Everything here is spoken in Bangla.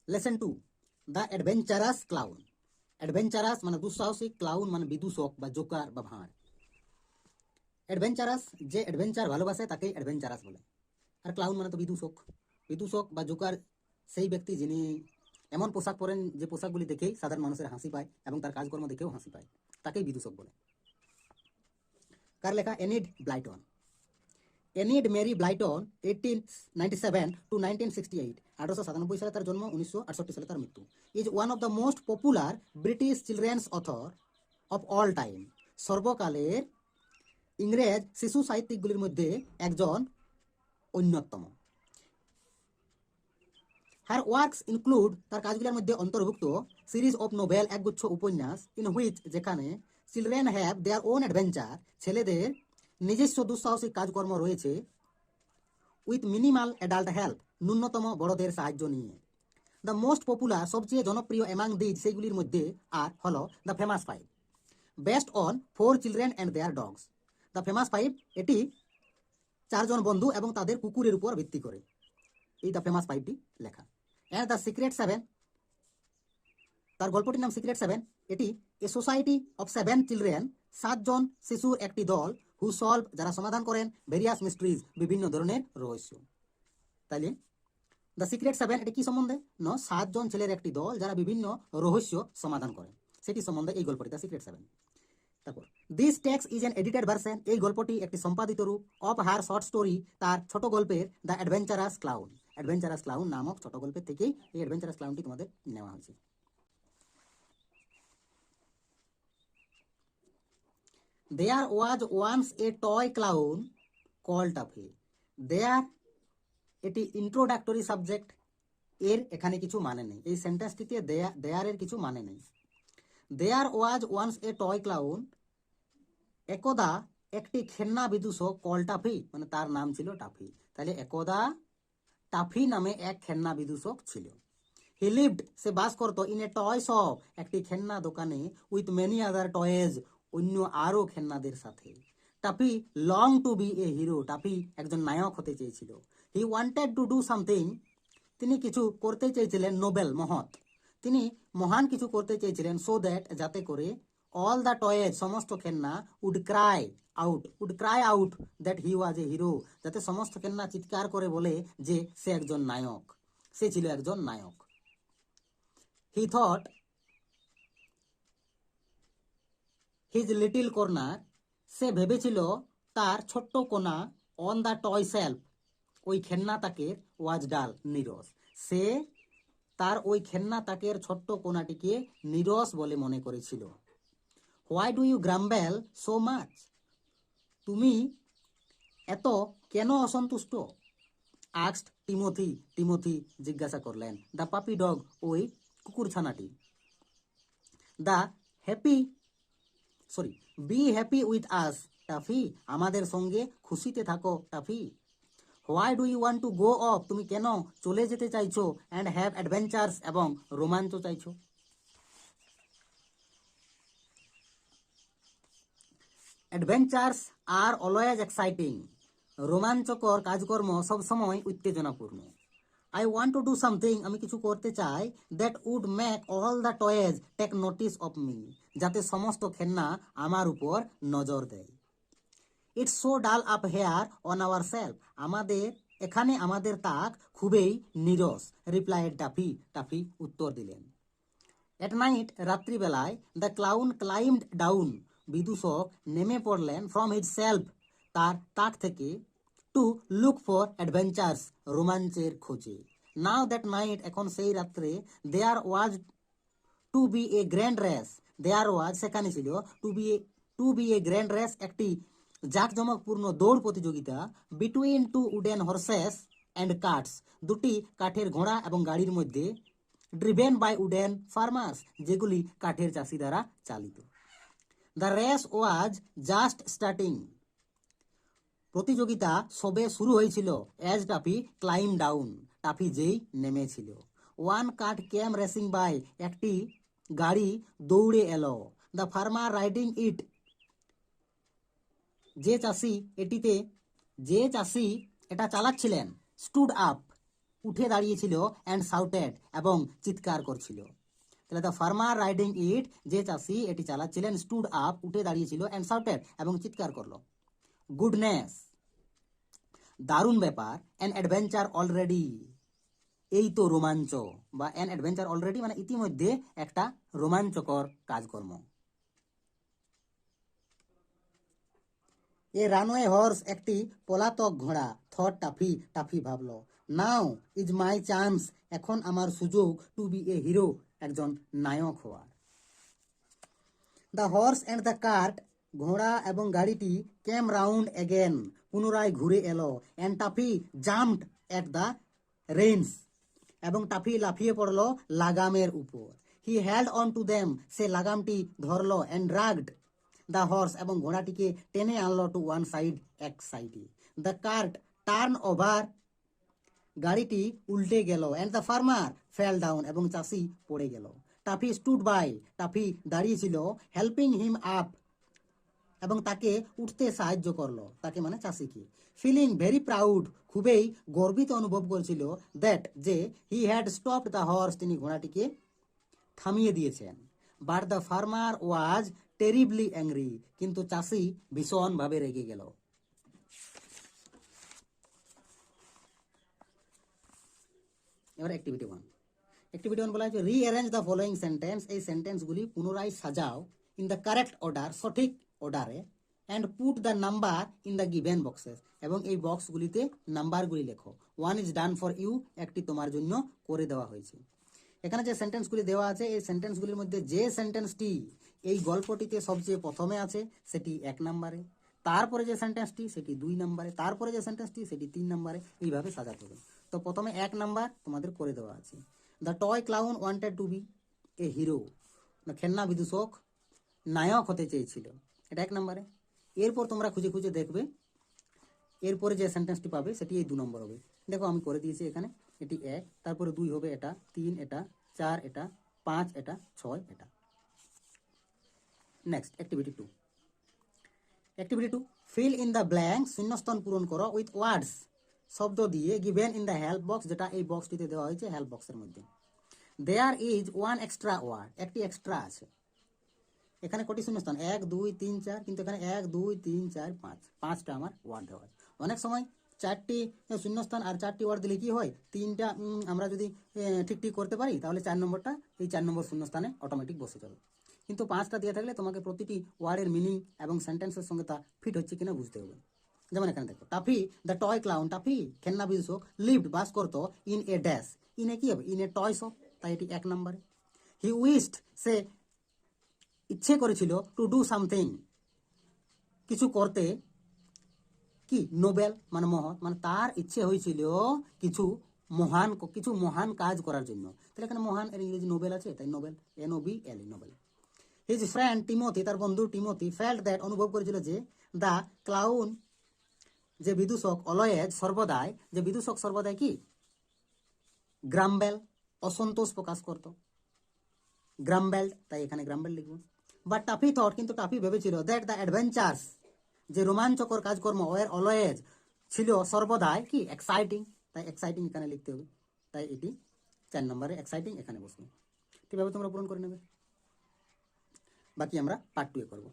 Lesson 2, the adventurous clown. Adventurous মানে দুঃসাহসিক, ক্লাউন মানে বিদূষক বা জোকার বা ভাঁড়। অ্যাডভেঞ্চারাস, যে অ্যাডভেঞ্চার ভালোবাসে তাকেই অ্যাডভেঞ্চারাস বলে। আর ক্লাউন মানে তো বিদূষক। বিদূষক বা জোকার সেই ব্যক্তি যিনি এমন পোশাক পরেন যে পোশাকগুলি দেখেই সাধারণ মানুষের হাসি পায় এবং তার কাজকর্ম দেখেও হাসি পায়, তাকেই বিদূষক বলে। কার লেখা? Enid Blyton. Enid Mary Blyton 1897 to 1968, 1897 সালে তার জন্ম, 1968 সালে তার মৃত্যু। Is one of the most popular British children's author of all time. সর্বকালের ইংরেজ শিশু সাহিত্যিকগুলির মধ্যে একজন অন্যতম। হার ওয়ার্কস ইনক্লুড, তার কাজগুলোর মধ্যে অন্তর্ভুক্ত সিরিজ অফ নোভেল, একগুচ্ছ উপন্যাস, ইন হুইচ, যেখানে children have their own adventure, ছেলেদের নিজস্ব দুঃসাহসিক কাজকর্ম রয়েছে, উইথ মিনিমাল অ্যাডাল্ট হেল্প, ন্যূনতম বড়দের সাহায্য নিয়ে। দ্য মোস্ট পপুলার, সবচেয়ে জনপ্রিয় এমাং দিজ, সেইগুলির মধ্যে আর হলো the famous five, based on 4 children and their dogs. The famous five, এটি 4 জন বন্ধু এবং তাদের কুকুরের উপর ভিত্তি করে এই দ্য ফেমাস ফাইভটি লেখা। অ্যান্ড দ্য সিক্রেট 7, তার গল্পটির নাম সিক্রেট 7, এটি এ সোসাইটি অফ 7 চিলড্রেন, 7 জন শিশুর একটি দল, হু সলভ, যারা সমাধান করেন, ভেরিয়াস মিস্ট্রিজ, বিভিন্ন ধরনের রহস্য। তাইলে দ্য সিক্রেট 7 এটি কি সম্বন্ধে? 7 জন ছেলের একটি দল যারা বিভিন্ন রহস্য সমাধান করে, সেটি সম্বন্ধে এই গল্পটি, দ্য সিক্রেট 7। তারপর this text is an edited version, এই গল্পটি একটি সম্পাদিত রূপ, অফ হার শর্ট স্টোরি, তার ছোট গল্পের the adventurous clown. Adventurous clown নামক ছোট গল্পের থেকেই এই অ্যাডভেঞ্চারাস ক্লাউনটি তোমাদের নেওয়া হয়েছে। There was once a toy clown called Tuffy. There, এটি ইন্ট্রোডাক্টরি সাবজেক্ট, এর এখানে কিছু মানে নেই, এই সেন্টেন্সটিতে দেয়ার এর কিছু মানে নেই। There was once a toy clown, একদা একটি খেলনা বিদূষক, কল টাফি, মানে তার নাম ছিল টাফি। তাহলে একদা টাফি নামে এক খেলনা বিদূষক ছিল। হি লিভড, সে বাস করত, ইন এ টয় শপ, একটি খেলনা দোকানে, উইথ মেনি আদার টয়েজ, অন্য আরো খেলনাদের সাথে। Tuffy long to be a hero, Tuffy একজন নায়ক হতে চেয়েছিল। He wanted to do something, তিনি কিছু করতে চেয়েছিলেন, নোবেল, মহৎ, তিনি মহান কিছু করতে চেয়েছিলেন, সো দ্যাট, যাতে করে, অল দ্য টয়েজ, সমস্ত খেলনা, would cry out that he was a hero, যাতে সমস্ত খেলনা চিৎকার করে বলে যে সে একজন নায়ক, সে ছিল একজন নায়ক। He thought his little corner, সে ভেবেছিল তার ছোট্ট কোণা, অন দ্য টয় শেলফ, ওই খেলনা তাকের, ওয়াজ ডাল, নিরস, সে তার ওই খেলনা তাকের ছোট্ট কোণাটিকে নিরস বলে মনে করেছিল। Why do you grumble so much, তুমি এত কেন অসন্তুষ্ট? আস্কড টিমোথি, টিমোথি জিজ্ঞাসা করলেন। দ্য পাপি ডগ, ওই কুকুরছানাটি। The happy be happy with us Taffy, আমাদের সঙ্গে খুশিতে থাকো Taffy. Why do you want to go off, তুমি কেন চলে যেতে চাইছো, অ্যান্ড হ্যাভ অ্যাডভেঞ্চার্স, এবং রোমাঞ্চ চাইছো। অ্যাডভেঞ্চার্স আর অলওয়েজ এক্সাইটিং, রোমাঞ্চকর কাজকর্ম সবসময় উত্তেজনাপূর্ণ। I want to do something, আমি কিছু করতে চাই, that would make all the toys take notice of me, যাতে সমস্ত খেলনা আমার উপর নজর দেয়। It's so dull up here on our shelf, আমাদের এখানে আমাদের তাক খুবই নিরস, রিপ্লাইড টাফি, টাফি উত্তর দিলেন। এট নাইট, রাত্রিবেলায়, দ্য ক্লাউন ক্লাইম্বড ডাউন, বিদূষক নেমে পড়লেন, ফ্রম হিজ সেলফ, তার তাক থেকে, টু লুক ফর অ্যাডভেঞ্চার্স, রোমাঞ্চের খোঁজে। নাও দ্যাট নাইট, এখন সেই রাত্রে, there was to be a grand race, there was সেখানে ছিল, to be a grand race, একটি জাঁকজমকপূর্ণ দৌড় প্রতিযোগিতা, between two wooden horses and carts, দুটি কাঠের ঘোড়া এবং গাড়ির মধ্যে, ড্রিভেন বাই উডেন ফার্মার্স, যেগুলি কাঠের চাষি দ্বারা চালিত। The race was just starting, প্রতিযোগিতা সবে শুরু হয়েছিল, as Tuffy climbed down, Tuffy যেই নেমেছিল। One cart came racing by, একটি গাড়ি দৌড়ে এলো। দ্য ফার্মার রাইডিং ইট, যে চাষি এটা চালাচ্ছিলেন, স্টুড আপ, উঠে দাঁড়িয়েছিল অ্যান্ড শাউটেড এবং চিৎকার করছিল। তাহলে দ্য ফার্মার রাইডিং ইট, যে চাষি এটি চালাচ্ছিলেন, স্টুড আপ, উঠে দাঁড়িয়েছিল, অ্যান্ড শাউটেড এবং চিৎকার করলো। গুডনেস, দারুণ ব্যাপার, অ্যান অ্যাডভেঞ্চার অলরেডি, এই তো রোমাঞ্চ, বা অ্যান অ্যাডভেঞ্চার অলরেডি মানে ইতিমধ্যে একটা রোমাঞ্চকর কাজকর্ম। এ রানওয়ে হর্স, একটি পলাতক ঘোড়া, থট টাফি, টাফি ভাবল। নাও ইজ মাই চান্স, এখন আমার সুযোগ, টু বি এ হিরো, একজন নায়ক হওয়ার। The horse and the cart, ঘোড়া এবং গাড়িটি, ক্যাম রাউন্ড এগেন, পুনরায় ঘুরে এলো, and toffee jumped at the rains, এবং টাফি লাফিয়ে পড়ল লাগামের উপর। হি হ্যাল্ড অন টু দেম, সে লাগামটি ধরল, অ্যান্ড ড্রাগড দ্য হর্স, এবং ঘোড়াটিকে টেনে আনলো টু ওয়ান সাইড, এক সাইডে। দ্য কার্ট টার্ন ওভার, গাড়িটি উল্টে গেল, and the farmer fail down, এবং চাষি পড়ে গেল। টাফি স্টুড বাই, টাফি দাঁড়িয়েছিল, হেল্পিং হিম আপ, এবং তাকে উঠতে সাহায্য করলো, তাকে মানে চাষিকে। ফিলিং ভেরি প্রাউড, খুবই গর্বিত অনুভব করছিল, দ্যাট, যে he had stopped the horse, তিনি ঘোড়াটিকে থামিয়ে দিয়েছেন। But the farmer was terribly angry, কিন্তু চাষি ভীষণভাবে রেগে গেল। এবার অ্যাক্টিভিটি 1। অ্যাক্টিভিটি 1 বলা হয়েছে রিঅ্যারেঞ্জ দ্য ফলোয়িং সেন্টেন্স, এই সেন্টেন্সগুলি পুনরায় সাজাও, ইন দ্য কারেক্ট অর্ডার, সঠিক অর্ডারে, and put the number in the given boxes, এবং এই বক্সগুলিতে নাম্বারগুলি লেখো। 1 ইজ ডান ফর ইউ, একটি তোমার জন্য করে দেওয়া হয়েছে। এখানে যে সেন্টেন্সগুলি দেওয়া আছে, এই সেন্টেন্সগুলির মধ্যে যে সেন্টেন্সটি এই গল্পটিতে সবচেয়ে প্রথমে আছে সেটি 1 নম্বরে, তারপরে যে সেন্টেন্সটি সেটি 2 নম্বরে, তারপরে যে সেন্টেন্সটি সেটি 3 নম্বরে, এইভাবে সাজাতে হবে। তো প্রথমে 1 নাম্বার তোমাদের করে দেওয়া আছে। The toy clown wanted to be a hero, খেলনা বিদূষক নায়ক হতে চেয়েছিল, এটা 1 নম্বরে। এরপর তোমরা খুঁজে খুঁজে দেখবে, এরপরে যে সেন্টেন্সটি পাবে সেটি এই 2 নম্বর হবে। দেখো আমি করে দিয়েছি এখানে, এটি 1, তারপরে 2 হবে, এটা 3, এটা 4, এটা 5, এটা 6, এটা। Next activity 2। Activity 2, fill in the blank, শূন্যস্থান পূরণ করো, উইথ ওয়ার্ডস, শব্দ দিয়ে, given in the help box, যেটা এই বক্সটিতে দেওয়া হয়েছে হেল্প বক্সের মধ্যে। There is one extra word, একটি এক্সট্রা আছে। এখানে কটি শূন্যস্থান, 1 2 3 4, কিন্তু এখানে 1 2 3 4 5, 5টা আমার ওয়ার্ড দেওয়া আছে। অনেক সময় 4টি শূন্যস্থান আর 4টি ওয়ার্ড দিলে কি হয়, 3টা আমরা যদি ঠিক ঠিক করতে পারি তাহলে 4 নম্বরটা এই 4 নম্বর শূন্যস্থানে অটোমেটিক বসে যাবে। কিন্তু 5টা দিয়ে থাকলে তোমাকে প্রতিটি ওয়ার্ডের মিনিং এবং সেন্টেন্সের সঙ্গে তা ফিট হচ্ছে কিনা বুঝতে হবে। যেমন এখানে দেখো, toffee the toy clown, toffee খেলনা বিদূষক, লিভড বাস করতো, ইন এ ড্যাশ, ইনে কি হবে, ইন এ টয় শপ, তাই এটি 1 নম্বরে। হি উইশড, সে ইচ্ছে করেছিল, টু ডু সামথিং, কিছু করতে, কি নোবেল মানে মহৎ, মানে তার ইচ্ছে হয়েছিল কিছু মহান কাজ করার জন্য। তাহলে এখানে মহান এর ইংরেজি নোবেল আছে, তাই Nobel, NOBL, Nobel. His friend Timothy, তার বন্ধু টিমোথি, ফেল্ট দ্যাট, অনুভব করেছিল যে, দ্য ক্লাউন, যে বিদূষক, অলওয়েজ, সর্বদাই, যে বিদূষক সর্বদাই কি গ্রাম্বেল, অসন্তোষ প্রকাশ করত, গ্রাম্বেল, তাই এখানে গ্রাম্বেল লিখব। বাট টাফি থট, কিন্তু টাফি ভেবেছিল, দ্যাট দ্য অ্যাডভেঞ্চার্স, যে রোমাঞ্চকর কাজকর্ম, ওয়ার অলওয়েজ, ছিল সর্বদাই কি এক্সাইটিং, তাই এক্সাইটিং এখানে লিখতে হবে, তাই এটি 4 নম্বরে এক্সাইটিং এখানে বসবে। এভাবে তোমরা পূরণ করে নেবে। বাকি আমরা পার্ট 2 করবো।